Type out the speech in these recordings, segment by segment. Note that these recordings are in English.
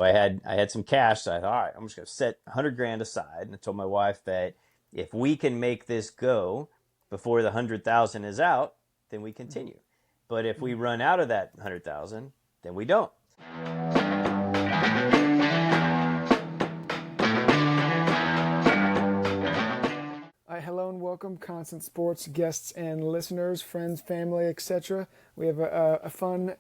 I had some cash, so I thought, all right, I'm just gonna set 100 grand aside. And I told my wife that if we can make this go before the 100,000 is out, then we continue. But if we run out of that 100,000, then we don't. Hello and welcome, Constant Sports guests and listeners, friends, family, etc. We have a fun,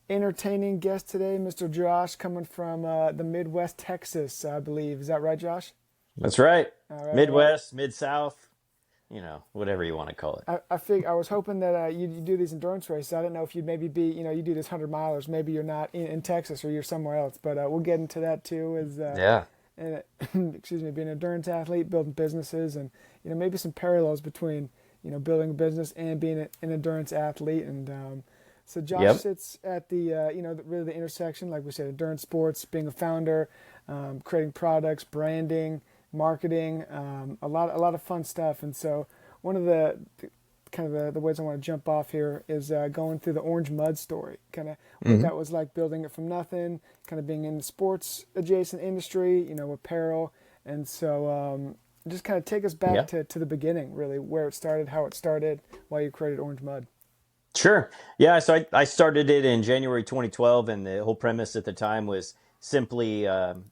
entertaining guest today, Mr. Josh, coming from the Midwest, Texas, I believe. Is that right, Josh? That's right. All right, all right. Midwest, Mid-South, whatever you want to call it. I was hoping that you do these endurance races. I don't know if you'd maybe be, you do this 100 milers. Maybe you're not in Texas or you're somewhere else, but we'll get into that too. Yeah. And excuse me, being an endurance athlete, building businesses, and maybe some parallels between building a business and being an endurance athlete. And so Josh Yep. sits at the really the intersection, like we said, endurance sports, being a founder, creating products, branding, marketing, a lot of fun stuff. And so one of the kind of the ways I want to jump off here is going through the Orange Mud story, kind of what that was like, building it from nothing, kind of being in the sports adjacent industry, apparel. And so just kind of take us back Yeah. to the beginning, really, where it started, how it started, why you created Orange Mud. Sure. Yeah. So I started it in January 2012, and the whole premise at the time was simply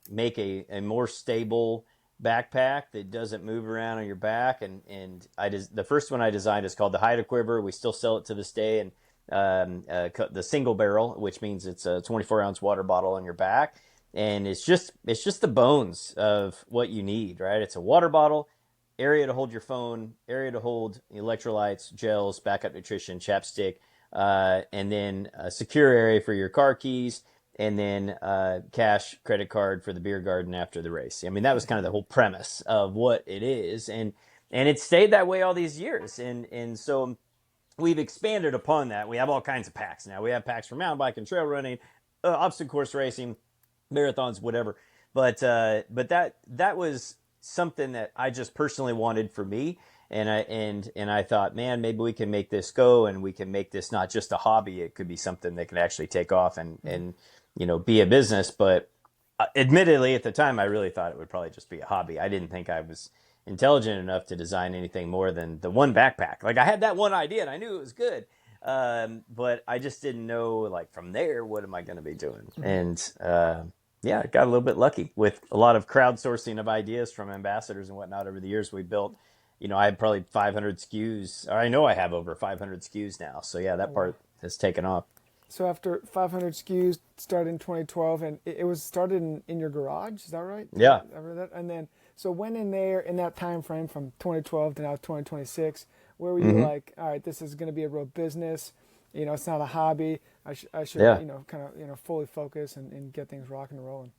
make a more stable backpack that doesn't move around on your back. And the first one I designed is called the Hide Quiver. We still sell it to this day, and the single barrel, which means it's a 24-ounce water bottle on your back, and it's just the bones of what you need, right? It's a water bottle, area to hold your phone, area to hold electrolytes, gels, backup nutrition, chapstick, and then a secure area for your car keys, and then cash, credit card for the beer garden after the race. I mean, that was kind of the whole premise of what it is, and it stayed that way all these years, and so we've expanded upon that. We have all kinds of packs now. We have packs for mountain bike and trail running, obstacle course racing, marathons, whatever. But that was something that I just personally wanted for me, and I thought, man, maybe we can make this go, and we can make this not just a hobby. It could be something that can actually take off and be a business. But admittedly, at the time, I really thought it would probably just be a hobby. I didn't think I was intelligent enough to design anything more than the one backpack. Like, I had that one idea and I knew it was good. But I just didn't know, like, from there, what am I going to be doing? And, yeah, I got a little bit lucky with a lot of crowdsourcing of ideas from ambassadors and whatnot over the years. We built, I had probably 500 SKUs, or I know I have over 500 SKUs now. So yeah, that part has taken off. So after 500 SKUs, started in 2012, and it was started in your garage, is that right? Yeah. I read that. And then, so when in there, in that time frame from 2012 to now 2026, where were you like, all right, this is going to be a real business, it's not a hobby, I should, Yeah. kind of, fully focus and get things rocking and rolling.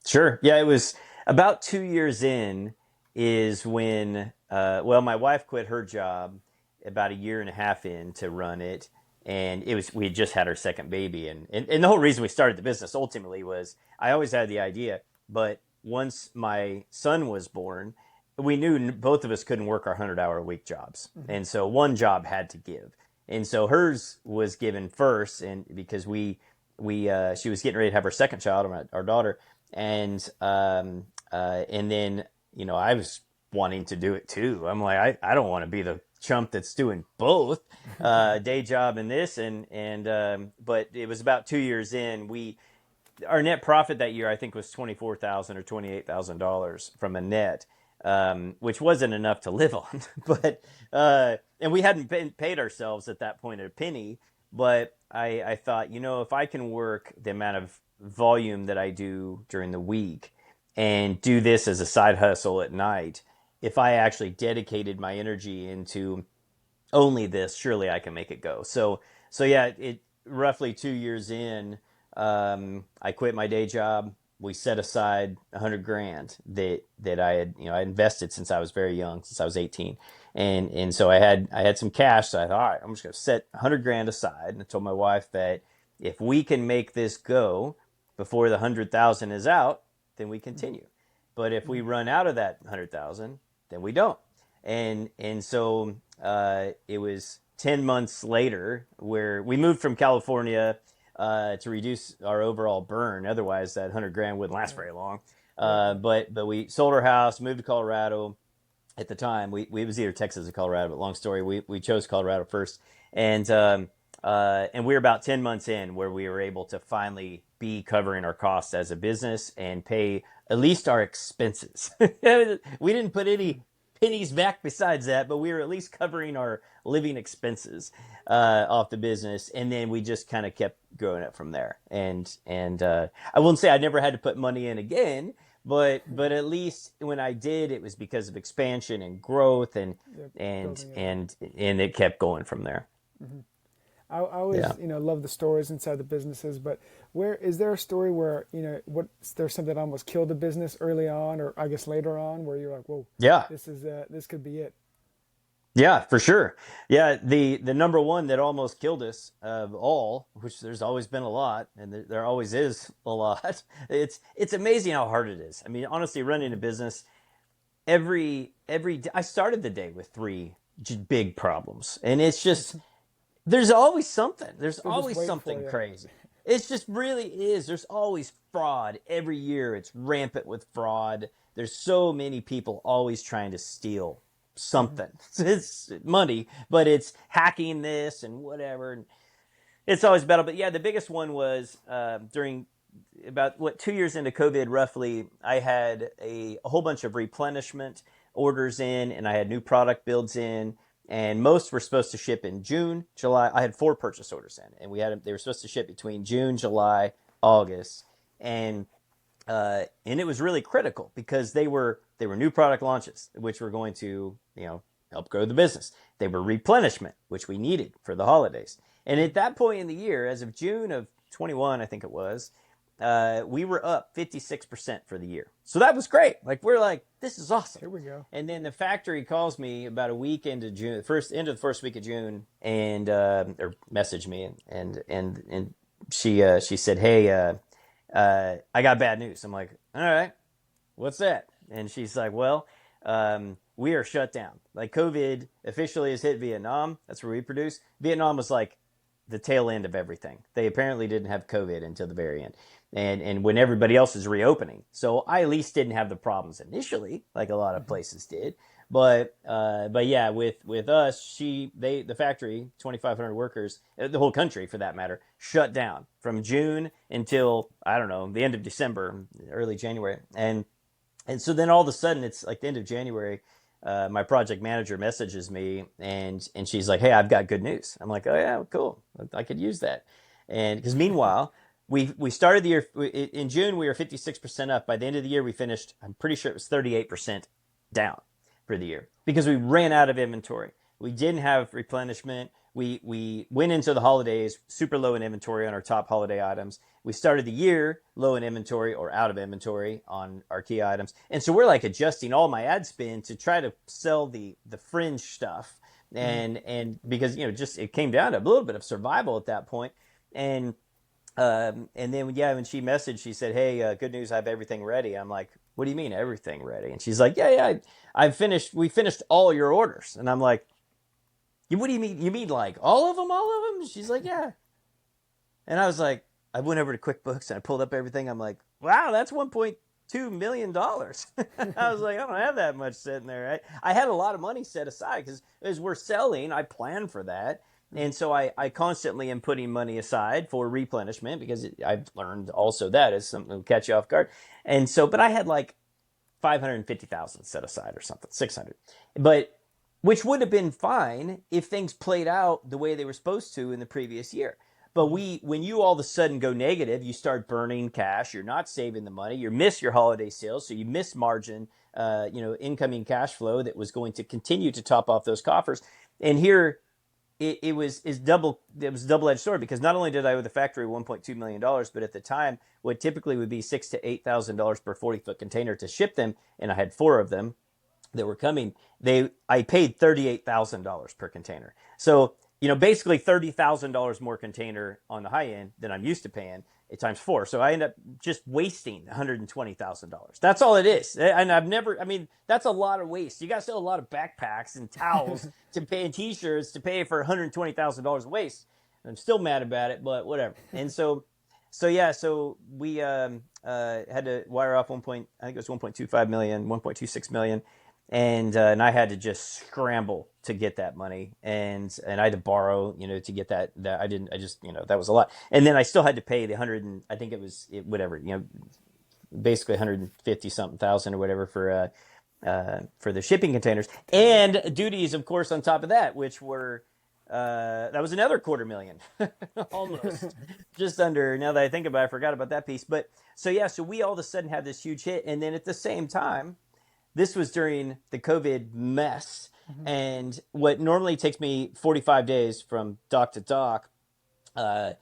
Sure. Yeah, it was about 2 years in is when, my wife quit her job about a year and a half in to run it. And we had just had our second baby. And the whole reason we started the business ultimately was I always had the idea, but once my son was born, we knew both of us couldn't work our 100-hour-a-week jobs. And so one job had to give. And so hers was given first, and because she was getting ready to have her second child, our daughter, and then I was wanting to do it too. I'm like, I don't want to be the chump that's doing both, day job and this, but it was about 2 years in. Our net profit that year, I think, was $24,000 or $28,000 from a net, which wasn't enough to live on. But and we hadn't paid ourselves at that point a penny. But I thought, if I can work the amount of volume that I do during the week and do this as a side hustle at night, if I actually dedicated my energy into only this, surely I can make it go. So yeah, it roughly 2 years in, I quit my day job. We set aside 100 grand that I had, I invested since I was very young, since I was 18. And so I had some cash. So I thought, all right, I'm just going to set 100 grand aside. And I told my wife that if we can make this go before the 100,000 is out, then we continue. But if we run out of that 100,000, then we don't. And so it was 10 months later where we moved from California to reduce our overall burn. Otherwise, that 100 grand wouldn't last very long. Right. But we sold our house, moved to Colorado. At the time, we it was either Texas or Colorado. But long story, we chose Colorado first, and we were about 10 months in where we were able to finally be covering our costs as a business and pay at least our expenses. We didn't put any pennies back besides that, but we were at least covering our living expenses off the business, and then we just kind of kept growing up from there. And I wouldn't say I never had to put money in again, but at least when I did, it was because of expansion and growth, and Yep. and Building it. and and it kept going from there. I always, Yeah. love the stories inside the businesses, but where is there a story where, there's something that almost killed the business early on, or I guess later on, where you're like, whoa, Yeah. this could be it. Yeah, for sure. Yeah, the number one that almost killed us of all, which there's always been a lot, and there always is a lot. It's amazing how hard it is. I mean, honestly, running a business, every day, I started the day with three big problems, and it's just there's always something. There's They're just always waiting for something you. crazy. It's just really is. There's always fraud every year. It's rampant with fraud. There's so many people always trying to steal something. It's money, but it's hacking this and whatever. And it's always battle. But yeah, the biggest one was during about 2 years into COVID, roughly. I had a whole bunch of replenishment orders in, and I had new product builds in, and most were supposed to ship in June, July. I had 4 purchase orders in, and they were supposed to ship between June, July, August, and and it was really critical because they were new product launches, which were going to help grow the business. They were replenishment, which we needed for the holidays. And at that point in the year, as of June of 21, I think it was, we were up 56% for the year. So that was great. Like, we're like, this is awesome. Here we go. And then the factory calls me about a week into June, end of the first week of June, and or messaged me, and she said, "Hey, I got bad news." I'm like, "All right, what's that?" And she's like, "Well, we are shut down. Like, COVID officially has hit Vietnam. That's where we produce. Vietnam was like the tail end of everything. They apparently didn't have COVID until the very end, and when everybody else is reopening. So I at least didn't have the problems initially, like a lot of places did. But yeah, with us, the factory, 2,500 workers, the whole country for that matter, shut down from June until, I don't know, the end of December, early January, and so then all of a sudden, it's like the end of January. My project manager messages me, and she's like, "Hey, I've got good news." I'm like, "Oh yeah, cool. I could use that." And because meanwhile, we started the year in June. We were 56% up. By the end of the year, we finished. I'm pretty sure it was 38% down for the year because we ran out of inventory. We didn't have replenishment. We went into the holidays super low in inventory on our top holiday items. We started the year low in inventory or out of inventory on our key items. And so we're like adjusting all my ad spend to try to sell the fringe stuff. And because, just it came down to a little bit of survival at that point. And then, yeah, when she messaged, she said, "Hey, good news, I have everything ready." I'm like, "What do you mean everything ready?" And she's like, "Yeah, we finished all your orders." And I'm like, "What do you mean? You mean like all of them, all of them?" She's like, "Yeah." And I was like, I went over to QuickBooks and I pulled up everything. I'm like, "Wow, that's $1.2 million." I was like, I don't have that much sitting there. Right? I had a lot of money set aside because as we're selling, I planned for that. And so I constantly am putting money aside for replenishment because I've learned also that is something that will catch you off guard. And so, but I had like 550,000 set aside or something, 600, but which would have been fine if things played out the way they were supposed to in the previous year. But when you all of a sudden go negative, you start burning cash. You're not saving the money. You miss your holiday sales, so you miss margin, incoming cash flow that was going to continue to top off those coffers. And here, it was a double-edged sword because not only did I owe the factory $1.2 million, but at the time, what typically would be $6,000 to $8,000 per 40-foot container to ship them, and I had 4 of them that were coming. I paid $38,000 per container. So basically $30,000 more container on the high end than I'm used to paying. It times 4. So I end up just wasting $120,000. That's all it is. And that's a lot of waste. You got to sell a lot of backpacks and towels to pay and t-shirts to pay for $120,000 of waste. I'm still mad about it, but whatever. And so yeah, so we had to wire off I think it was 1.25 million, 1.26 million, and I had to just scramble to get that money, and I had to borrow, to get that I just, that was a lot, and then I still had to pay the hundred and I think whatever, basically 150 something thousand or whatever for the shipping containers and duties, of course, on top of that, which were that was another quarter million, almost, just under. Now that I think about it, I forgot about that piece. But so yeah, so we all of a sudden have this huge hit, and then at the same time, this was during the COVID mess, Mm-hmm. and what normally takes me 45 days from dock to dock, uh,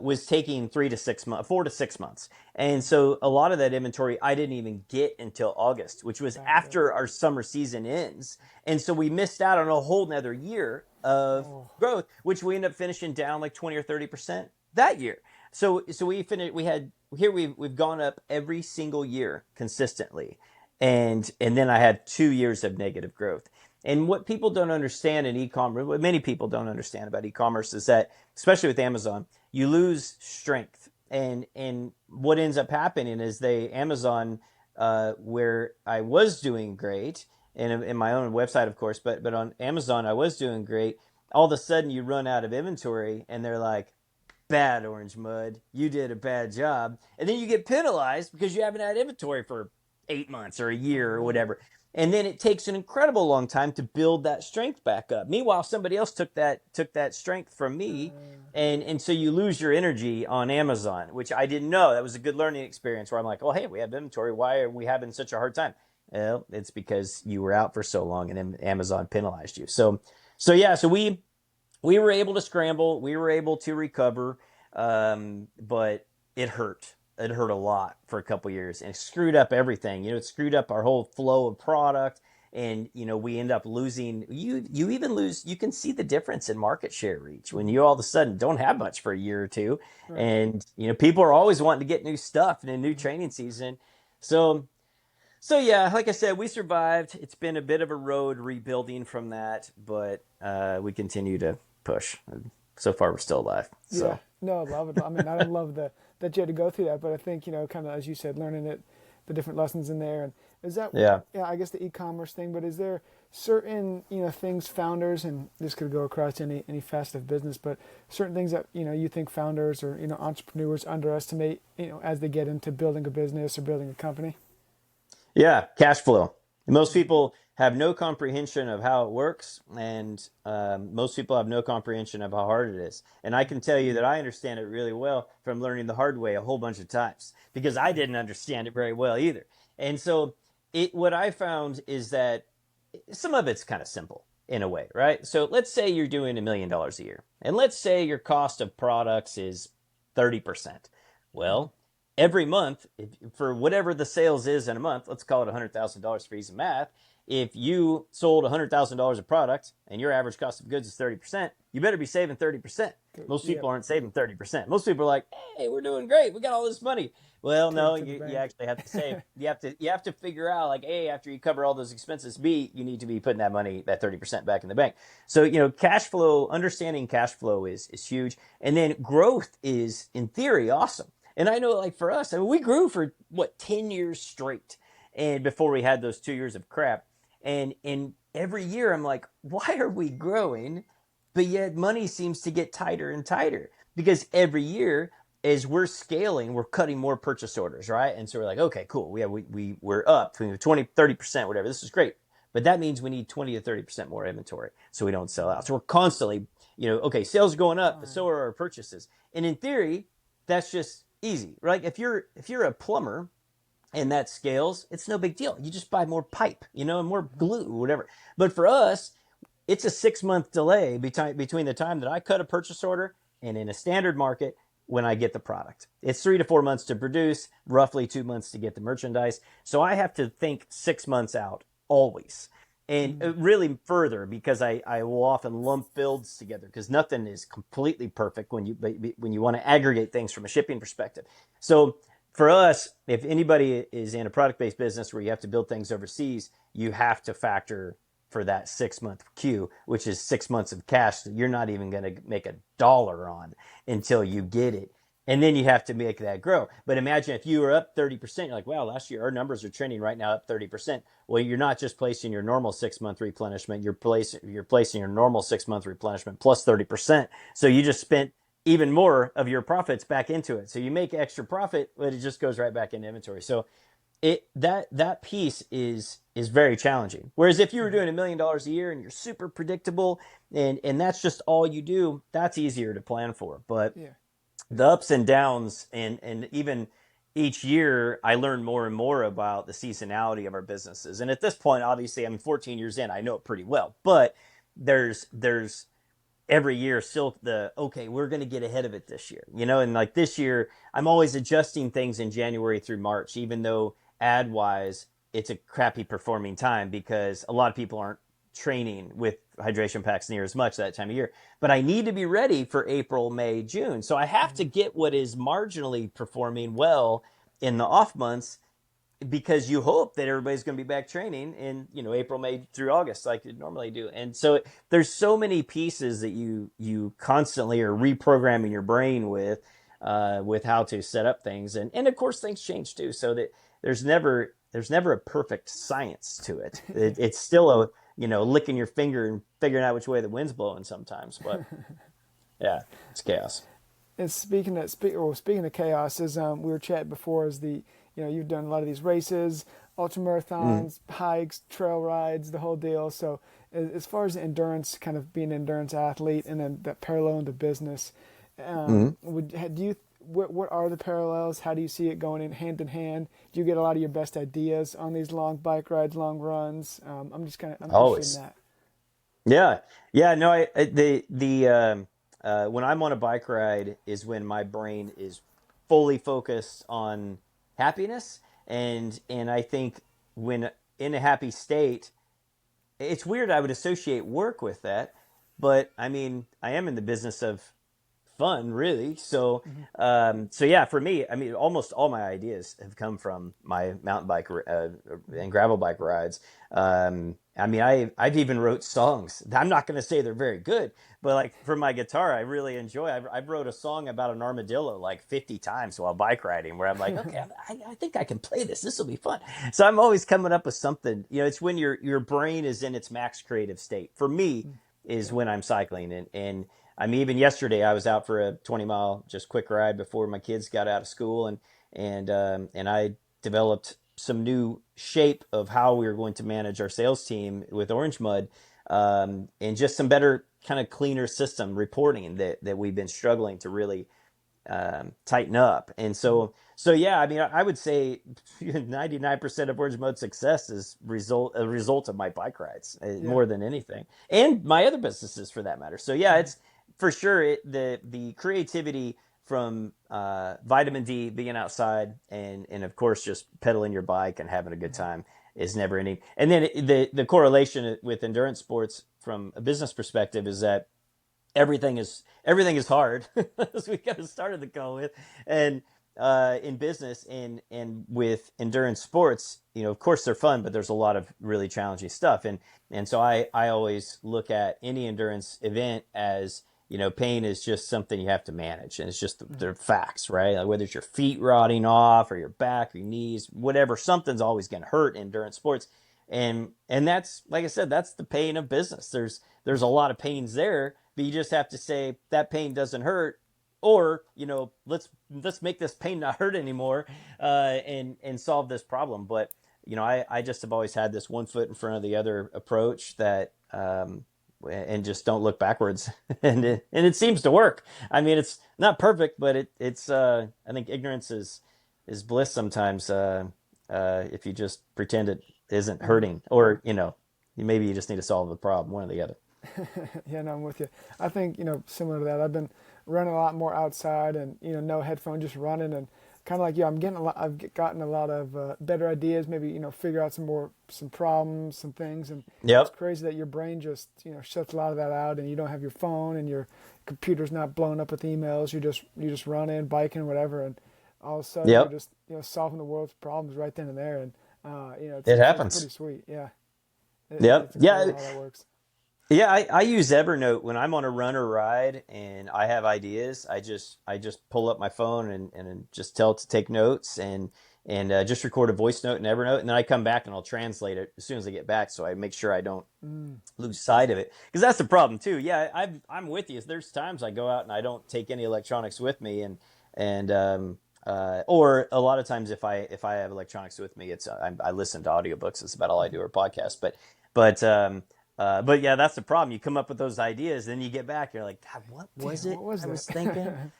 was taking 3 to 6 months, 4 to 6 months. And so a lot of that inventory I didn't even get until August, which was Gotcha. after our summer season ends. And so we missed out on a whole nother year of Oh, growth, which we ended up finishing down like 20 or 30% that year. So we finished, we've gone up every single year consistently. And then I had 2 years of negative growth. And what people don't understand in e-commerce, what many people don't understand about e-commerce is that, especially with Amazon, you lose strength. And what ends up happening is Amazon, where I was doing great, and in my own website, of course, but on Amazon I was doing great. All of a sudden, you run out of inventory, and they're like, "Bad, Orange Mud, you did a bad job," and then you get penalized because you haven't had inventory for 8 months or a oh year or no. whatever. And then it takes an incredible long time to build that strength back up. Meanwhile, somebody else took that strength from me, and so you lose your energy on Amazon, which I didn't know. That was a good learning experience where I'm like, oh hey, we have inventory. Why are we having such a hard time? Well, it's because you were out for so long, and then Amazon penalized you. So yeah, so we were able to scramble, we were able to recover, but it hurt. It hurt a lot for a couple years, and it screwed up everything. It screwed up our whole flow of product, and we end up losing. You even lose. You can see the difference in market share reach when Mm-hmm. you all of a sudden don't have much for a year or two, Right. and people are always wanting to get new stuff in a new Mm-hmm. training season. So yeah, like I said, we survived. It's been a bit of a road rebuilding from that, but we continue to push. So far, we're still alive. Yeah. So No, I love it. I mean, I love that you had to go through that, but I think, kind of as you said, learning it, the different lessons in there. And is that, yeah, yeah, I guess the e-commerce thing, but is there certain, things founders, and this could go across any facet of business, but certain things that, you think founders or, entrepreneurs underestimate, as they get into building a business or building a company? yeah, cash flow. Most people have no comprehension of how it works, and most people have no comprehension of how hard it is. And I can tell you that I understand it really well from learning the hard way a whole bunch of times because I didn't understand it very well either. And so, what I found is that some of it's kind of simple in a way, right? So let's say you're doing $1 million a year, and let's say your cost of products is 30%. Mm-hmm. Well, every month, for whatever the sales is in a month, let's call it $100,000 for easy math. If you sold $100,000 of product and your average cost of goods is 30%, you better be saving 30%. Most Yep. people aren't saving 30%. Most people are like, hey, we're doing great. We got all this money. Well, Take no, it to the you bank. actually have to save. You have to figure out like, A, after you cover all those expenses, B, you need to be putting that money, that 30% back in the bank. So, cash flow, understanding cash flow is huge. And then growth is in theory awesome. And I know like for us, I mean, we grew for what, 10 years straight. And before we had those 2 years of crap. And every year I'm like, why are we growing? But yet money seems to get tighter and tighter because every year as we're scaling, we're cutting more purchase orders, right? And so we're like, okay, cool. We're up 20, 30%, whatever. This is great. But that means we need 20 to 30% more inventory so we don't sell out. So we're constantly, okay, sales are going up, but so Fine. are our purchases. And in theory, that's just easy, right? If you're a plumber and that scales, it's no big deal. You just buy more pipe, and more Mm-hmm. glue, whatever. But for us, it's a 6 month delay between the time that I cut a purchase order and in a standard market when I get the product. It's 3 to 4 months to produce, roughly 2 months to get the merchandise. So I have to think 6 months out always. And Mm-hmm. really further because I will often lump builds together because nothing is completely perfect when you want to aggregate things from a shipping perspective. So for us, if anybody is in a product based business where you have to build things overseas, you have to factor for that 6 month queue, which is 6 months of cash that you're not even going to make a dollar on until you get it. And then you have to make that grow. But imagine if you were up 30%, you're like, wow, last year our numbers are trending right now up 30%. Well, you're not just placing your normal 6 month replenishment, you're placing your normal 6 month replenishment plus 30%. So you just spent even more of your profits back into it. So you make extra profit, but it just goes right back into inventory. So that piece is very challenging. Whereas if you were doing $1 million a year and you're super predictable and that's just all you do, that's easier to plan for. But Yeah. the ups and downs and even each year I learn more and more about the seasonality of our businesses. And at this point, obviously, I'm 14 years in, I know it pretty well. But there's every year still okay, we're going to get ahead of it this year, and like this year I'm always adjusting things in January through March, even though ad wise it's a crappy performing time because a lot of people aren't training with hydration packs near as much that time of year. But I need to be ready for April, May, June, so I have to get what is marginally performing well in the off months, because you hope that everybody's going to be back training in April, May through August like you normally do. And so there's so many pieces that you constantly are reprogramming your brain with how to set up things, and of course things change too, so that there's never a perfect science to it. It's still a licking your finger and figuring out which way the wind's blowing sometimes, but yeah, it's chaos. And speaking of chaos, as we were chatting before, is you've done a lot of these races, ultra Mm-hmm. marathons, hikes, trail rides, the whole deal. So as far as endurance, kind of being an endurance athlete, and then that parallel into business, what are the parallels? How do you see it going in hand? Do you get a lot of your best ideas on these long bike rides, long runs? I'm interested in Always. that. Yeah, yeah. No, when I'm on a bike ride is when my brain is fully focused on happiness, and I think when in a happy state, it's weird. I would associate work with that, but I mean, I am in the business of fun, really. Hmm. So yeah, for me, I mean, almost all my ideas have come from my mountain bike and gravel bike rides. I mean, I've even wrote songs. I'm not going to say they're very good, but like for my guitar, I really enjoy. I've wrote a song about an armadillo like 50 times while bike riding, where I'm like, okay, I think I can play this. This will be fun. So I'm always coming up with something. It's when your brain is in its max creative state. For me, is Yeah. when I'm cycling, and I mean, even yesterday I was out for a 20-mile just quick ride before my kids got out of school, and I developed some new shape of how we were going to manage our sales team with Orange Mud, and just some better kind of cleaner system reporting that we've been struggling to really tighten up. And Mhm. so yeah, I mean, I would say 99% of Orange Mode success is a result of my bike rides, Yeah. more than anything, and my other businesses for that matter. So yeah, Mhm. it's for sure the creativity from vitamin D, being outside, and of course just pedaling your bike and having a good Mhm. time is never ending. And then the correlation with endurance sports from a business perspective is that everything is hard, as we kind of started the call with, and in business and with endurance sports, of course they're fun, but there's a lot of really challenging stuff, and so I always look at any endurance event as pain is just something you have to manage, and it's just Mhm. the facts, right? Like whether it's your feet rotting off or your back or your knees, whatever, something's always going to hurt in endurance sports, and that's, like I said, that's the pain of business. There's a lot of pains there, but you just have to say that pain doesn't hurt, or let's make this pain not hurt anymore, and solve this problem. But I just have always had this one foot in front of the other approach, that and just don't look backwards, and it seems to work. I mean, it's not perfect, but it's I think ignorance is bliss sometimes, if you just pretend it isn't Mhm. hurting, or maybe you just need to solve the problem, one or the other. Yeah, no, I'm with you. I think, similar to that, I've been running a lot more outside and, no headphone, just running, and kind of like you, I've gotten a lot of better ideas, maybe, figure out some problems, some things. And it's Yep. crazy that your brain just, shuts a lot of that out, and you don't have your phone and your computer's not blown up with emails. You just running, biking, whatever. And all of a sudden you're Yep. just, solving the world's problems right then and there. And, It it's happens. pretty sweet. Yeah. Yep. It's Yeah. incredible how that works. Yeah, I use Evernote when I'm on a run or ride and I have ideas. I just pull up my phone and just tell it to take notes and just record a voice note in Evernote, and then I come back and I'll translate it as soon as I get back, so I make sure I don't Mm. lose sight of it, because that's the problem too. Yeah, I'm with you. There's times I go out and I don't take any electronics with me, and or a lot of times if I have electronics with me, it's I listen to audiobooks. It's about all I do, or podcasts. But yeah, that's the problem. You come up with those ideas, then you get back, you're like, God, what was Damn, what it was I was that? thinking?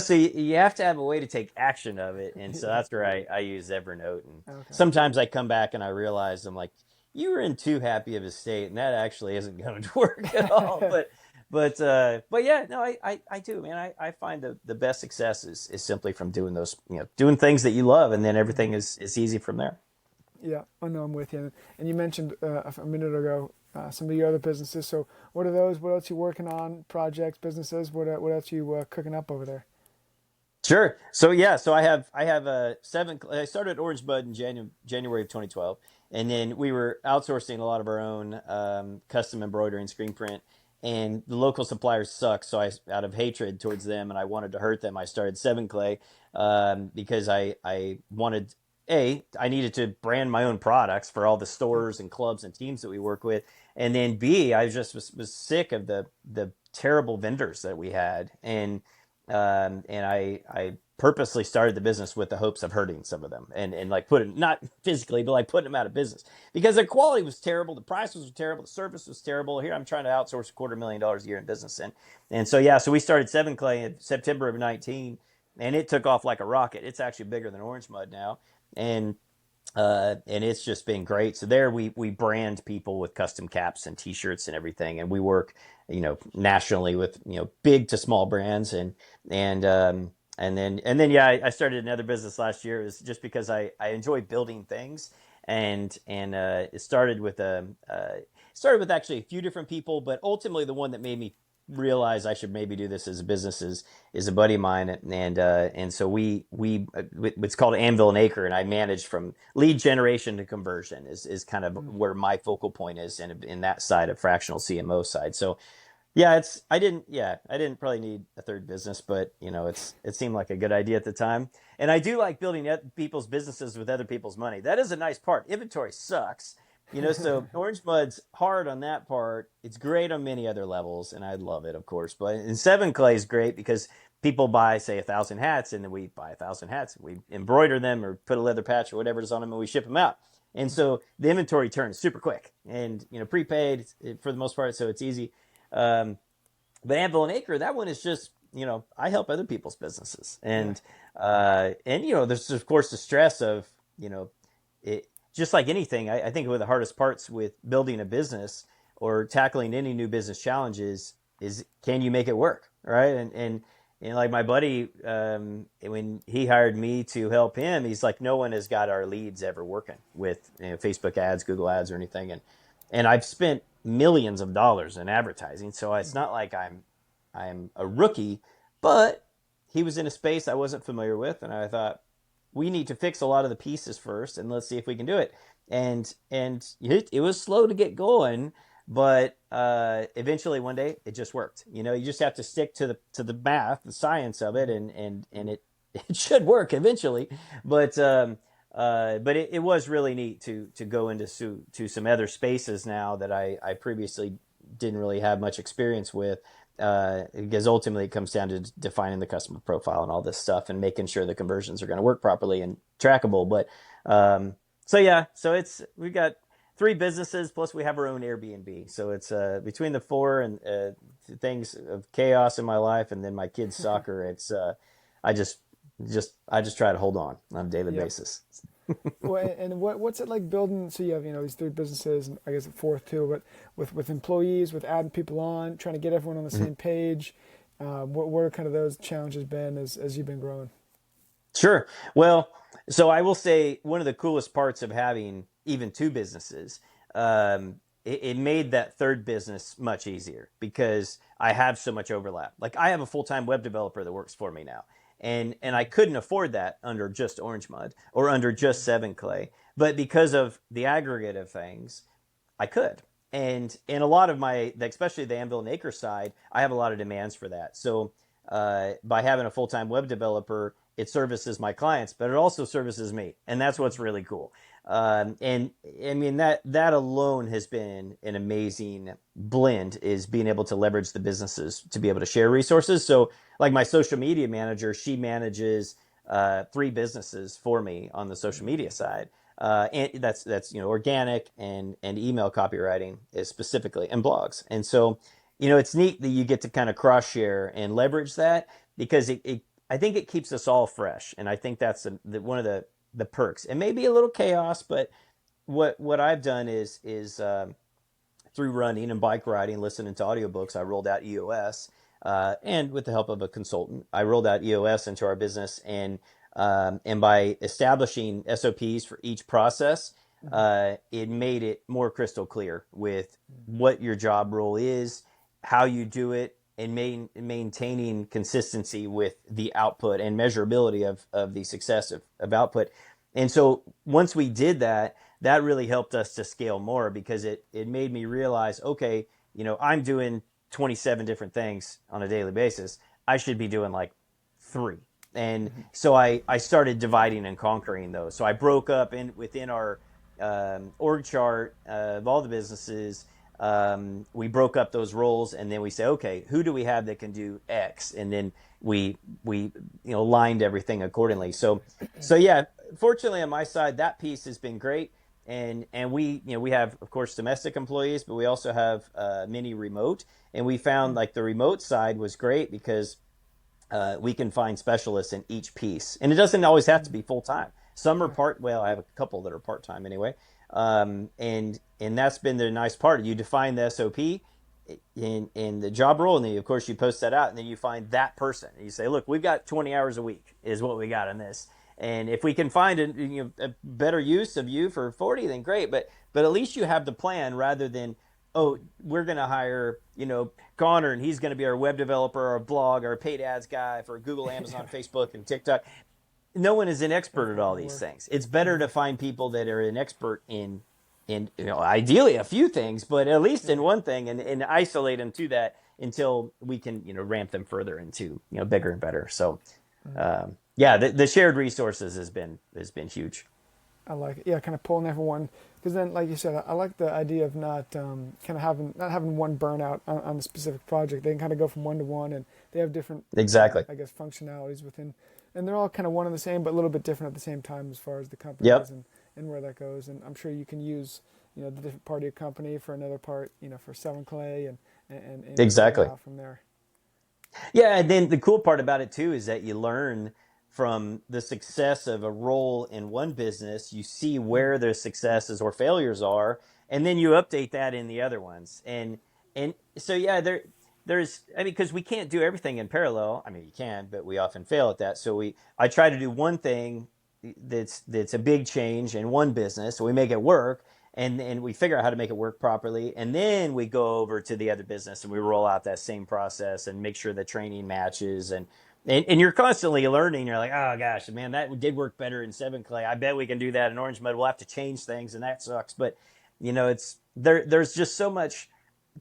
So you have to have a way to take action of it, and so Yeah. that's where I use Evernote. And Okay. sometimes I come back and I realize I'm like, you were in too happy of a state, and that actually isn't going to work at all. But yeah, no, I do, man. I find the best success is simply from doing those, doing things that you love, and then Mhm. everything is easy from there. Yeah, I know I'm with you. And you mentioned a minute ago some of your other businesses. So what are those? What else you working on? Projects, businesses? What else you cooking up over there? Sure. So yeah, so I have a seven. I started Orange Bud in January of 2012, and then we were outsourcing a lot of our own custom embroidery and screen print. And the local suppliers suck, so out of hatred towards them, and I wanted to hurt them, I started Seven Clay, because I wanted, I needed to brand my own products for all the Yep. stores and clubs and teams that we work with, and then B, I just was sick of the terrible vendors that we had, and I purposely started the business with the hopes of hurting some of them, and like putting, not physically, but like putting them out of business, because their quality was terrible, the prices were terrible, the service was terrible. Here I'm trying to outsource $250,000 a year in business, and so yeah, so we started Seven Clay in September of 19, and it took off like a rocket. It's actually bigger than Orange Mud now, and it's just been great. So there we brand people with custom caps and T-shirts and everything, and we work, nationally with, big to small brands, and then yeah, I started another business last year. It was just because I enjoy building things, and it started with actually a few different people, but ultimately the one that made me realize I should maybe do this as a business is a buddy of mine, and so we it's called Anvil Acre, and I manage from lead generation to conversion is kind of Mm. where my focal point is in that side of fractional CMO side. So yeah, I didn't probably need a third business, but it seemed like a good idea at the time. And I do like building people's businesses with other people's money. That is a nice part. Inventory sucks, so Orange Mud's hard on that part. It's great on many other levels, and I love it, of course. But in Seven Clay is great because people buy, say, 1,000 hats, and then we buy 1,000 hats, we embroider them or put a leather patch or whatever is on them, and we ship them out. And so the inventory turns super quick, and prepaid for the most part, so it's easy. um, but Anvil and Acre, that one is just, I help other people's businesses, Yeah. and there's of course the stress of, it, just like anything. I think one of the hardest parts with building a business or tackling any new business challenges is, can you make it work, right? And like my buddy, when he hired me to help him, he's like, no one has got our leads ever working with, Facebook ads, Google ads, or anything, and I've spent millions of dollars in advertising, so it's not like I'm a rookie, but he was in a space I wasn't familiar with, and I thought, we need to fix a lot of the pieces first, and let's see if we can do it. And it was slow to get going, but eventually one day it just worked. You just have to stick to the math, the science of it, and it should work eventually. But it was really neat to go into to some other spaces now that I previously didn't really have much experience with, because ultimately it comes down to defining the customer profile and all this stuff, and making sure the conversions are going to work properly and trackable. But so yeah, so we've got three businesses, plus we have our own Airbnb. So it's between the four and things of chaos in my life, and then my kids' soccer. It's I just try to hold on a daily Yep. basis. Well, and what's it like building? So you have these three businesses, and I guess a fourth too, but with employees, with adding people on, trying to get everyone on the Mhm. same page. What are kind of those challenges been as you've been growing? Sure. Well, so I will say one of the coolest parts of having even two businesses, it made that third business much easier because I have so much overlap. Like, I have a full-time web developer that works for me now. And I couldn't afford that under just Orange Mud or under just Seven Clay. But because of the aggregate of things, I could. And in a lot of my, especially the Anvil Acre side, I have a lot of demands for that. So by having a full-time web developer, it services my clients, but it also services me, and that's what's really cool. And I mean that alone has been an amazing blend, is being able to leverage the businesses to be able to share resources. So like my social media manager, she manages three businesses for me on the social media side. And that's organic and email copywriting is specifically, and blogs. And so it's neat that you get to kind of cross share and leverage that, because I think it keeps us all fresh, and I think that's one of the perks. It may be a little chaos, but what I've done is through running and bike riding, listening to audiobooks, I rolled out EOS, and with the help of a consultant, I rolled out EOS into our business, and by establishing SOPs for each process, it made it more crystal clear with what your job role is, how you do it, and maintaining consistency with the output and measurability of the success of output. And so once we did that, that really helped us to scale more, because it made me realize, okay, I'm doing 27 different things on a daily basis. I should be doing like three. And so I started dividing and conquering those. So I broke up within our org chart of all the businesses. We broke up those roles, and then we say, okay, who do we have that can do X? And then we lined everything accordingly. So yeah, fortunately on my side, that piece has been great. And we have, of course, domestic employees, but we also have many remote. And we found like the remote side was great, because we can find specialists in each piece, and it doesn't always have to be full time. Some are I have a couple that are part time anyway, and that's been the nice part. You define the SOP in the job role, and then of course you post that out, and then you find that person, and you say, look, we've got 20 hours a week is what we got in this, and if we can find a better use of you for 40, then great. But at least you have the plan, rather than, oh, we're going to hire, Connor, and he's going to be our web developer, our blog, our paid ads guy for Google, Amazon, Facebook, and TikTok. No one is an expert at all these things. It's better to find people that are an expert in ideally a few things, but at least in one thing, and isolate them to that until we can, ramp them further into, bigger and better. So, yeah, the shared resources has been huge. I like it. Yeah, kind of pulling everyone, because then, like you said, I like the idea of not having one burnout on a specific project. They can kind of go from one to one, and they have different, exactly, I guess, functionalities within, and they're all kind of one and the same, but a little bit different at the same time as far as the company yep. is and where that goes. And I'm sure you can use the different part of your company for another part, for selling clay and exactly from there. Yeah, and then the cool part about it too is that you learn from the success of a role in one business. You see where their successes or failures are, and then you update that in the other ones. And so yeah, there's because we can't do everything in parallel. I mean, you can, but we often fail at that. So I try to do one thing that's a big change in one business, so we make it work. And we figure out how to make it work properly, and then we go over to the other business and we roll out that same process and make sure the training matches, and you're constantly learning. You're like, oh gosh, man, that did work better in 7 clay. I bet we can do that in orange mud. We'll have to change things, and that sucks. But it's there's just so much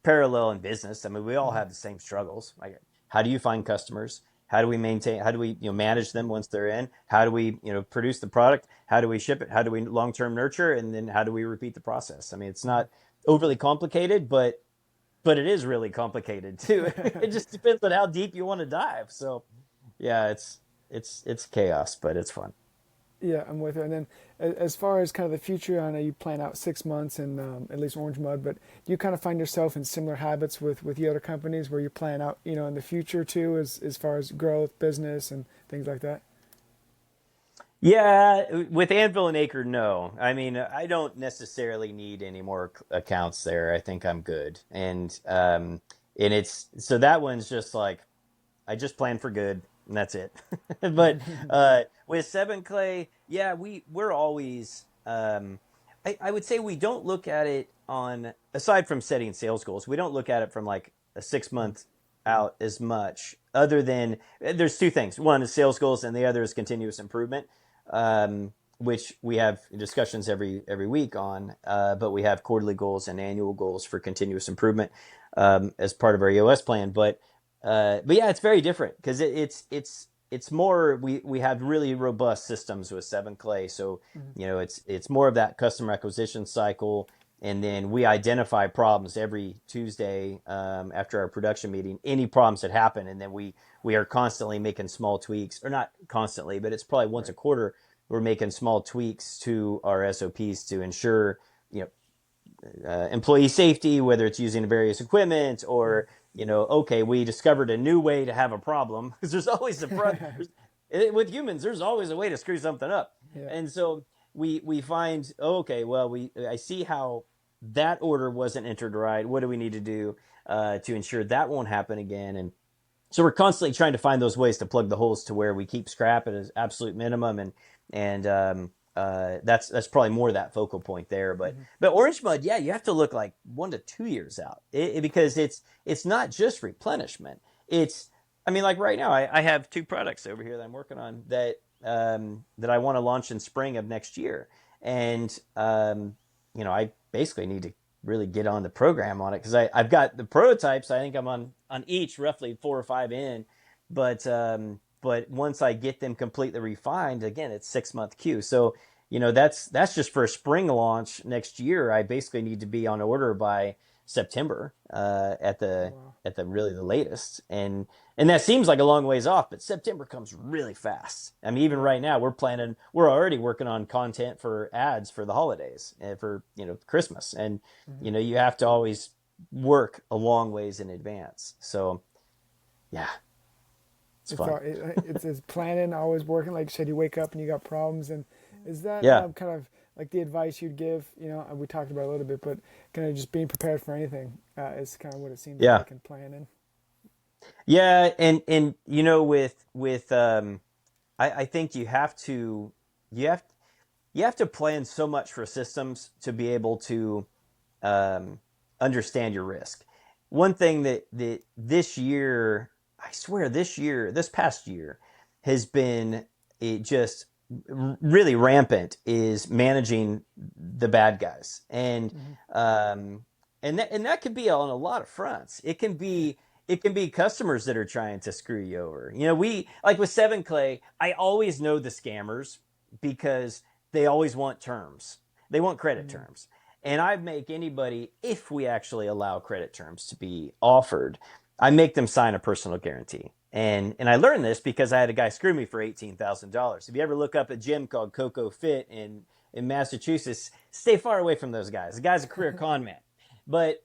parallel in business. I mean, we all have the same struggles. Like, how do you find customers? How do we maintain? How do we manage them once they're in? How do we produce the product? How do we ship it? How do we long-term nurture? And then how do we repeat the process? I mean, it's not overly complicated, but it is really complicated too. It just depends on how deep you want to dive. So yeah, it's chaos, but it's fun. Yeah, I'm with you. And then as far as kind of the future, I know you plan out 6 months in at least Orange Mud, but do you kind of find yourself in similar habits with the other companies where you plan out, in the future too, as far as growth, business, and things like that? Yeah, with Anvil Acre, no. I mean, I don't necessarily need any more accounts there. I think I'm good. And it's so that one's just like, I just plan for good, and that's it. But with 7 clay, yeah, we're always. I would say we don't look at it on, aside from setting sales goals, we don't look at it from like a 6 month out as much. Other than there's two things: one is sales goals, and the other is continuous improvement. which we have discussions every week on, but we have quarterly goals and annual goals for continuous improvement as part of our EOS plan. But yeah, it's very different because it's more we have really robust systems with 7 Clay. So Mhm. it's more of that customer acquisition cycle, and then we identify problems every Tuesday after our production meeting, any problems that happen, and then we are constantly making small tweaks, or not constantly, but it's probably once a Right. quarter we're making small tweaks to our SOPs to ensure you employee safety, whether it's using various equipment or, okay, we discovered a new way to have a problem because there's always with humans, there's always a way to screw something up. Yeah. And so we find, okay, well, I see how that order wasn't entered right. What do we need to do to ensure that won't happen again? And so we're constantly trying to find those ways to plug the holes to where we keep scrap at an absolute minimum, and that's probably more that focal point there. But Mhm. but orange mud, yeah, you have to look like 1 to 2 years out, because it's not just replenishment. It's I mean, like right now, I have 2 products over here that I'm working on that I want to launch in spring of next year, and I basically need to really get on the program on it because I've got the prototypes. I think I'm on each roughly 4 or 5 in, but once I get them completely refined, again, it's 6 month queue. So that's just for a spring launch next year. I basically need to be on order by September Oh, wow. at the really the latest, and that seems like a long ways off, but September comes really fast. I mean, even Yeah. right now, we're already working on content for ads for the holidays and for, Christmas. And, Mhm. you have to always work a long ways in advance. So, yeah, it's It's all, fun. it's planning, always working. Like you said, you wake up and you got problems. And is that Yeah. kind of like the advice you'd give? We talked about it a little bit, but kind of just being prepared for anything is kind of what it seems Yeah. like, and planning. Yeah. And, I think you have, you have to plan so much for systems to be able to um, understand your risk. One thing that this year, I swear, this past year, has been it just really rampant is managing the bad guys, Hmm. um, and that could be on a lot of fronts. It can be customers that are trying to screw you over. We like with 7 Clay. I always know the scammers because they always want terms. They want credit Hmm. terms. And I make anybody, if we actually allow credit terms to be offered, I make them sign a personal guarantee. And I learned this because I had a guy screw me for $18,000. If you ever look up a gym called Coco Fit in Massachusetts, stay far away from those guys. The guy's a career con man. But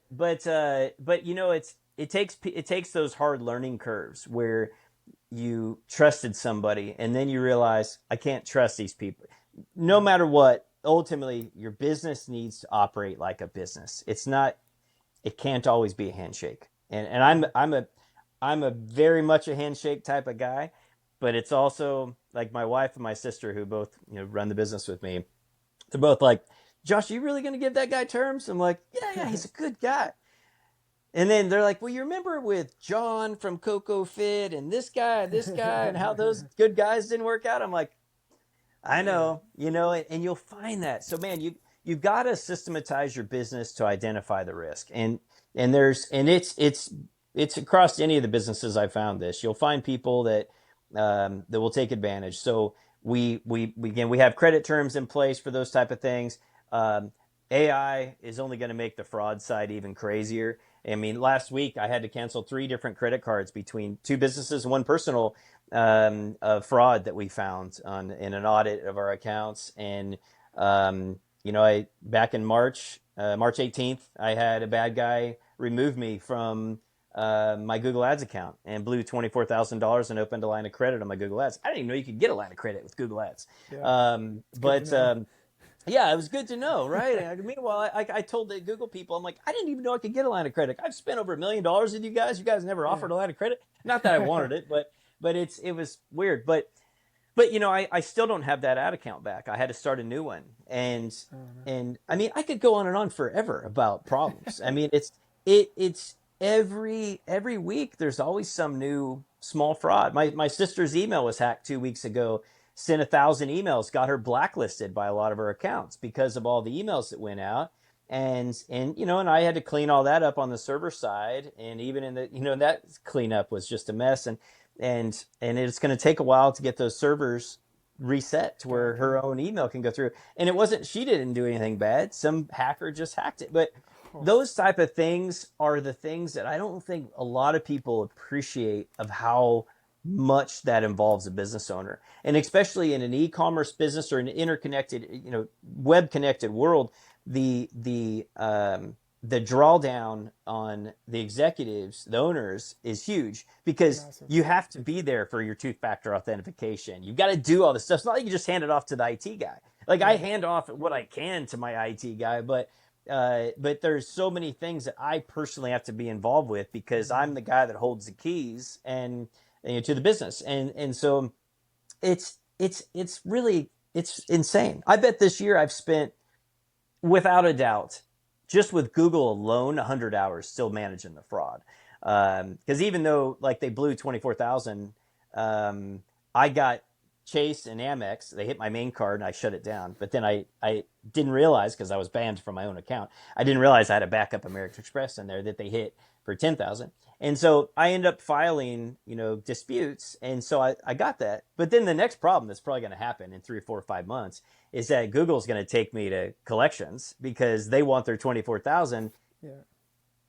it takes those hard learning curves where you trusted somebody and then you realize I can't trust these people. No Hmm. matter what, ultimately your business needs to operate like a business. It can't always be a handshake. And Hmm. I'm a very much a handshake type of guy, but it's also like my wife and my sister who both, run the business with me. They're both like, "Josh, are you really going to give that guy terms?" I'm like, "Yeah, yeah, he's a good guy." And then they're like, "Well, you remember with John from Coco Fit and this guy, and how those good guys didn't work out?" I'm like, I Yeah. know, and you'll find that. So, man, you've got to systematize your business to identify the risk, and it's across any of the businesses I found this. You'll find people that will take advantage. So we have credit terms in place for those type of things. Um, AI is only going to make the fraud side even crazier. I mean, last week I had to cancel 3 different credit cards between 2 businesses and one personal of fraud that we found in an audit of our accounts. And I back in March 18th, I had a bad guy remove me from my Google Ads account and blew $24,000 and opened a line of credit on my Google Ads. I didn't even know you could get a line of credit with Google Ads. Yeah. Um, It's good to but know. um, yeah, it was good to know, right? Meanwhile, I told the Google people, I'm like, I didn't even know I could get a line of credit. I've spent over $1 million with you guys. You guys never offered a line of credit. Not that I wanted it, but it was weird. But I still don't have that ad account back. I had to start a new one, and Oh, no. and I mean I could go on and on forever about problems. I mean it's every week there's always some new small fraud. My sister's email was hacked 2 weeks ago sent 1,000 emails, got her blacklisted by a lot of her accounts because of all the emails that went out. And and I had to clean all that up on the server side, and even in the that cleanup was just a mess, and it's going to take a while to get those servers reset to where her own email can go through. And it wasn't, she didn't do anything bad, some hacker just hacked it. But Oh, those type of things are the things that I don't think a lot of people appreciate, of how much that involves a business owner, and especially in an e-commerce business or an interconnected, web connected world. The drawdown on the executives, the owners, is huge, because massive. you have to be there for your two-factor authentication. You've got to do all this stuff. It's not like you just hand it off to the IT guy. Like, I Right. hand off what I can to my IT guy, but there's so many things that I personally have to be involved with, because I'm the guy that holds the keys and to the business, and so it's really, it's insane. I bet this year I've spent, without a doubt, just with Google alone, 100 hours still managing the fraud. Because even though, like, they blew 24,000, I got Chase and Amex. They hit my main card and I shut it down. But then I didn't realize, because I was banned from my own account, I didn't realize I had a backup American Express in there that they hit for 10,000. And so I end up filing, disputes. And so I got that. But then the next problem that's probably going to happen in 3 or 4 or 5 months is that Google's going to take me to collections, because they want their 24,000. Yeah.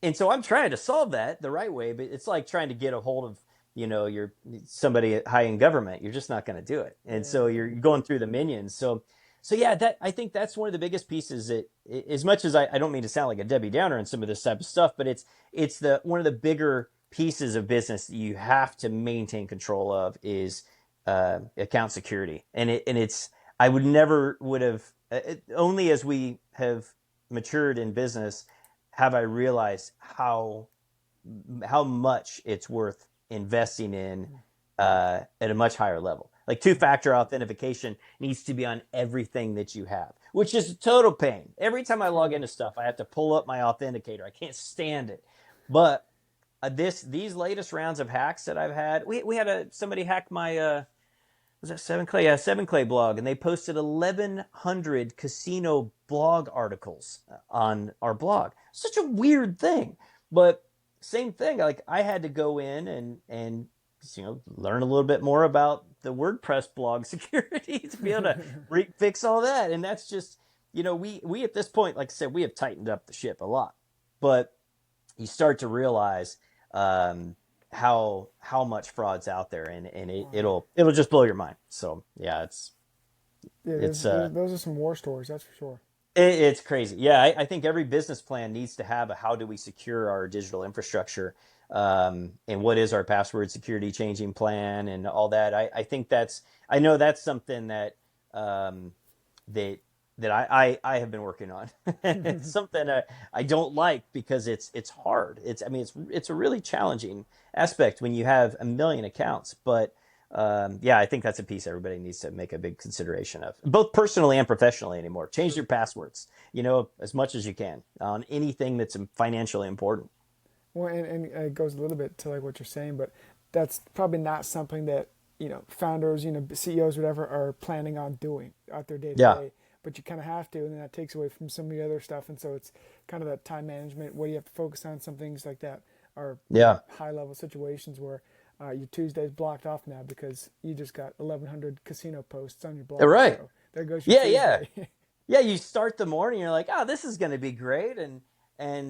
And so I'm trying to solve that the right way, but it's like trying to get a hold of, your somebody high in government. You're just not going to do it. And Yeah. so you're going through the minions. So yeah, that, I think that's one of the biggest pieces, that, as much as I don't mean to sound like a Debbie Downer in some of this type of stuff, but it's the one of the bigger pieces of business that you have to maintain control of, is account security. And it's I would have, only as we have matured in business have I realized how much it's worth investing in, at a much higher level. Like, two-factor authentication needs to be on everything that you have, which is a total pain. Every time I log Totally. into stuff, I have to pull up my authenticator. I can't stand it. But these latest rounds of hacks that I've had, we had somebody hack my was that Seven Clay? Yeah, Seven Clay blog, and they posted 1,100 casino blog articles on our blog. Such a weird thing, but same thing. Like, I had to go in and learn a little bit more about the WordPress blog security to be able to fix all that. And that's just, we at this point, like I said, we have tightened up the ship a lot, but you start to realize, how much fraud's out there, and it'll just blow your mind. So yeah, Yeah, it's those are some war stories, that's for sure. it's crazy. Yeah, I think every business plan needs to have a, how do we secure our digital infrastructure, and what is our password security changing plan and all that. I know that's something that, that I have been working on. It's something I don't like, because it's hard. It's a really challenging aspect when you have a million accounts. But yeah, I think that's a piece everybody needs to make a big consideration of, both personally and professionally anymore. Change your passwords, as much as you can on anything that's financially important. Well, and it goes a little bit to like what you're saying, but that's probably not something that founders, CEOs, whatever, are planning on doing out their day to Yeah, day. But you kind of have to, and then that takes away from some of the other stuff. And so it's kind of that time management where you have to focus on some things like that are yeah, high level situations where your Tuesday's blocked off now because you just got 1,100 casino posts on your all blog. right. So there goes your Yeah, yeah. Tuesday. Yeah, you start the morning, you're like, oh, this is going to be great, and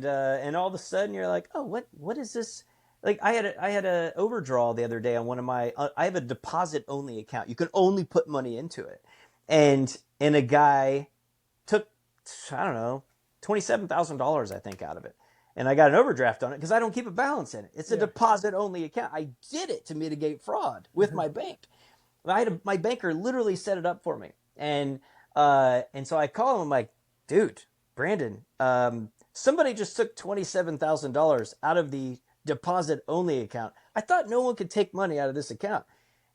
all of a sudden you're like, oh, what is this? Like, I had a overdraw the other day on one of my. I have a deposit only account. You can only put money into it, and a guy took, I don't know, $27,000, I think, out of it, and I got an overdraft on it because I don't keep a balance in it. It's a Yeah. deposit only account. I did it to mitigate fraud with my bank. My banker literally set it up for me, and so I call him. I'm like, dude, Brandon, somebody just took $27,000 out of the deposit only account. I thought no one could take money out of this account.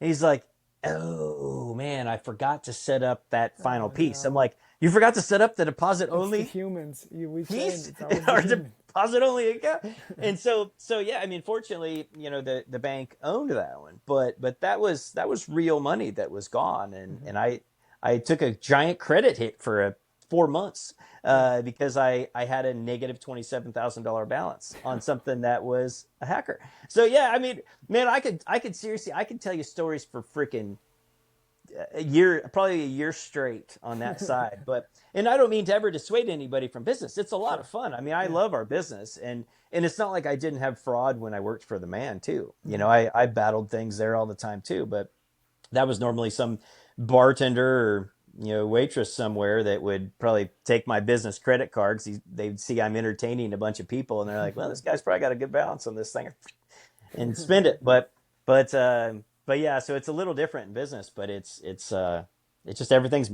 And he's like, oh man, I forgot to set up that final Oh piece. I'm no. like, You forgot to set up the deposit It's the only humans. We say piece it's always the or human. deposit only account. And so yeah, I mean, fortunately, the bank owned that one, but that was real money that was gone, and I took a giant credit hit for 4 months Yeah. because I had a negative $27,000 balance on something that was a hacker. So yeah, I mean, man, I could seriously I could tell you stories for freaking a year, probably a year straight on that side. But and I don't mean to ever dissuade anybody from business. It's a lot of Sure. fun. I mean, I Yeah. love our business, and it's not like I didn't have fraud when I worked for the man too. Hmm. I battled things there all the time too. But that was normally some bartender or waitress somewhere that would probably take my business credit cards. They'd see I'm entertaining a bunch of people, and they're like, "Well, this guy's probably got a good balance on this thing," and spend it. But but yeah, so it's a little different in business, but it's just everything's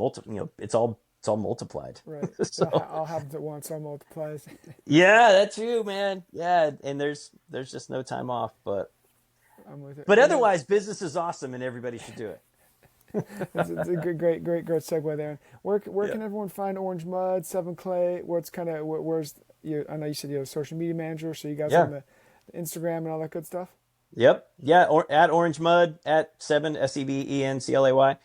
it's all multiplied. Right. So I'll have it once, I'll multiplies. yeah, that's you, man. Yeah, and there's just no time off, I'm with it. but Well, man, otherwise, business is awesome, and everybody should do it. it's a good, great segue there. Where Yeah. can everyone find Orange Mud, Seven Clay? What's kind of where's you? I know you said you're a social media manager, so you guys on Yeah. the Instagram and all that good stuff. Yep. Yeah. Or at Orange Mud at Sebenclay.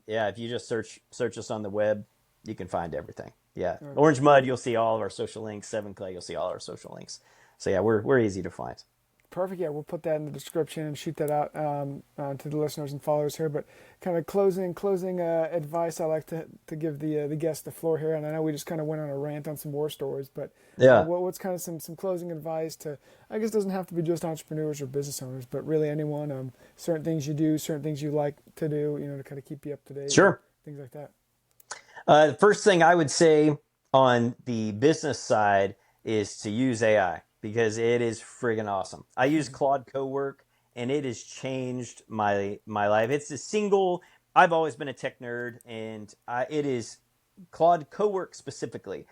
Yeah. If you just search us on the web, you can find everything. Yeah. All right. Orange Mud, you'll see all of our social links. Seven Clay, you'll see all our social links. So yeah, we're easy to find. Perfect. Yeah, we'll put that in the description and shoot that out to the listeners and followers here. But kind of closing advice, I like to give the guest the floor here. And I know we just kind of went on a rant on some war stories, but Yeah. what's kind of some closing advice to? I guess it doesn't have to be just entrepreneurs or business owners, but really anyone. Certain things you do, certain things you like to do, to kind of keep you up to date and Sure. things like that. The first thing I would say on the business side is to use AI because it is friggin' awesome. I use Claude Cowork and it has changed my life. It's a single. I've always been a tech nerd, and it is Claude Cowork specifically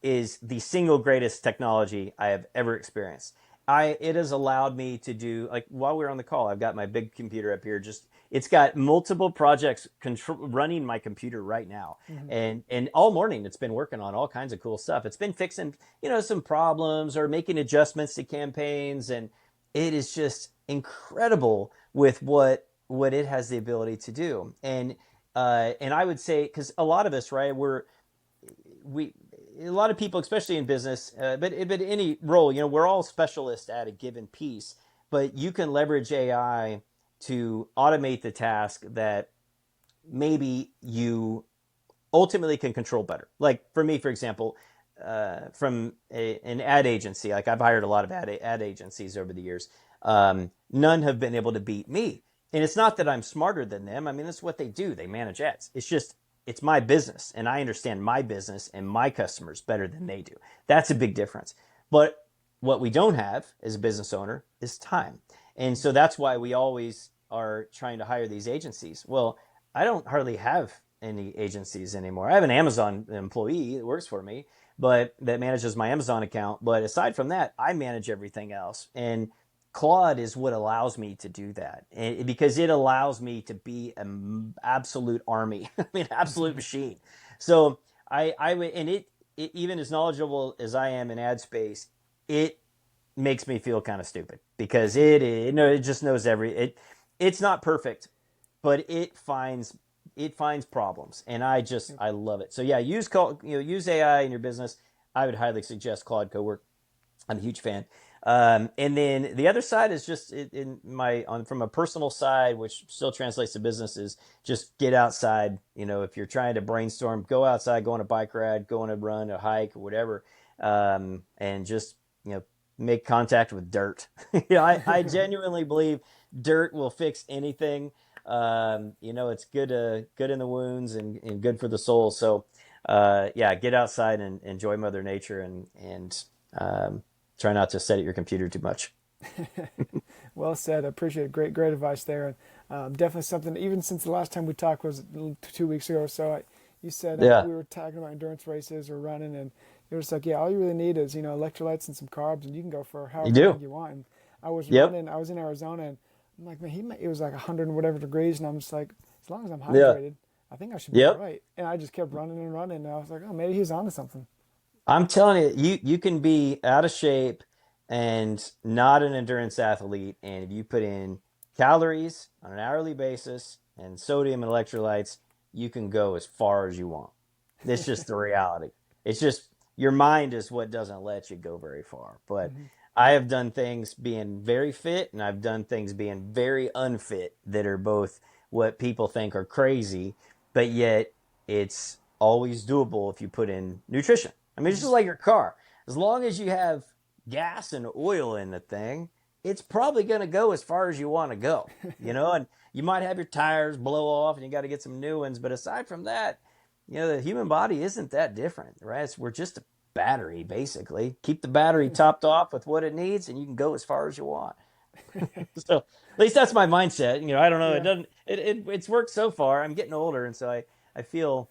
is the single greatest technology I have ever experienced. It has allowed me to do, like, while we're on the call, I've got my big computer up here. Just it's got multiple projects running my computer right now, Hmm. and all morning it's been working on all kinds of cool stuff. It's been fixing some problems or making adjustments to campaigns, and it is just incredible with what it has the ability to do. And I would say, because a lot of us, right, we a lot of people, especially in business, but any role, we're all specialists at a given piece. But you can leverage AI to automate the task that maybe you ultimately can control better. Like for me, for example, from an ad agency, like I've hired a lot of ad agencies over the years. None have been able to beat me. And it's not that I'm smarter than them. I mean, that's what they do. They manage ads. It's just, it's my business, and I understand my business and my customers better than they do. That's a big difference. But what we don't have as a business owner is time. And so that's why we always are trying to hire these agencies. Well, I don't hardly have any agencies anymore. I have an Amazon employee that works for me, but that manages my Amazon account. But aside from that, I manage everything else. And Claude is what allows me to do that, and because it allows me to be an absolute army. I mean, absolute machine. So I would, and it even as knowledgeable as I am in ad space, it makes me feel kind of stupid because it just knows it's not perfect, but it finds problems, and I love it. So yeah, use AI in your business. I would highly suggest Claude Cowork. I'm a huge fan. And then the other side is just from a personal side, which still translates to business, is just get outside. If you're trying to brainstorm, go outside, go on a bike ride, go on a run, a hike, or whatever, and just make contact with dirt. I genuinely believe dirt will fix anything. It's good in the wounds and good for the soul. So, yeah, get outside and enjoy Mother Nature and try not to set at your computer too much. Well said. I appreciate it. Great advice there. And definitely something, even since the last time we talked was 2 weeks ago or so, you said Yeah, we were talking about endurance races or running, and you're just like, yeah, all you really need is, electrolytes and some carbs, and you can go for you however long do. you want. And I was Yep. running, I was in Arizona, and I'm like, man, it was like 100 and whatever degrees, and I'm just like, as long as I'm Yeah. hydrated, I think I should be all Yep. right. And I just kept running and running. And I was like, oh, maybe he's onto something. I'm telling you, you can be out of shape and not an endurance athlete, and if you put in calories on an hourly basis and sodium and electrolytes, you can go as far as you want. It's just the reality. It's just your mind is what doesn't let you go very far. But Hmm. I have done things being very fit, and I've done things being very unfit that are both what people think are crazy, but yet it's always doable if you put in nutrition. I mean, it's Hmm. just like your car. As long as you have gas and oil in the thing, it's probably going to go as far as you want to go, and you might have your tires blow off and you got to get some new ones. But aside from that, the human body isn't that different, right? We're just a battery, basically. Keep the battery topped off with what it needs and you can go as far as you want. So at least that's my mindset. I don't know. It Yeah. doesn't, it's worked so far. I'm getting older. And so I feel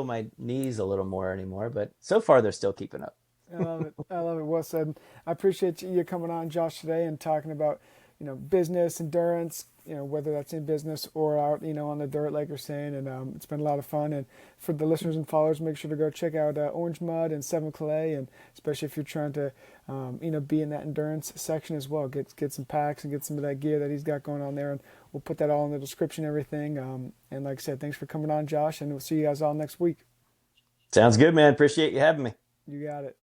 my knees a little more anymore, but so far they're still keeping up. I love it. I love it. Well said. I appreciate you coming on, Josh, today and talking about, business, endurance, whether that's in business or out, on the dirt, like you're saying. And it's been a lot of fun. And for the listeners and followers, make sure to go check out Orange Mud and Seven Clay. And especially if you're trying to, be in that endurance section as well, get some packs and get some of that gear that he's got going on there. And we'll put that all in the description and everything. And like I said, thanks for coming on, Josh. And we'll see you guys all next week. Sounds good, man. Appreciate you having me. You got it.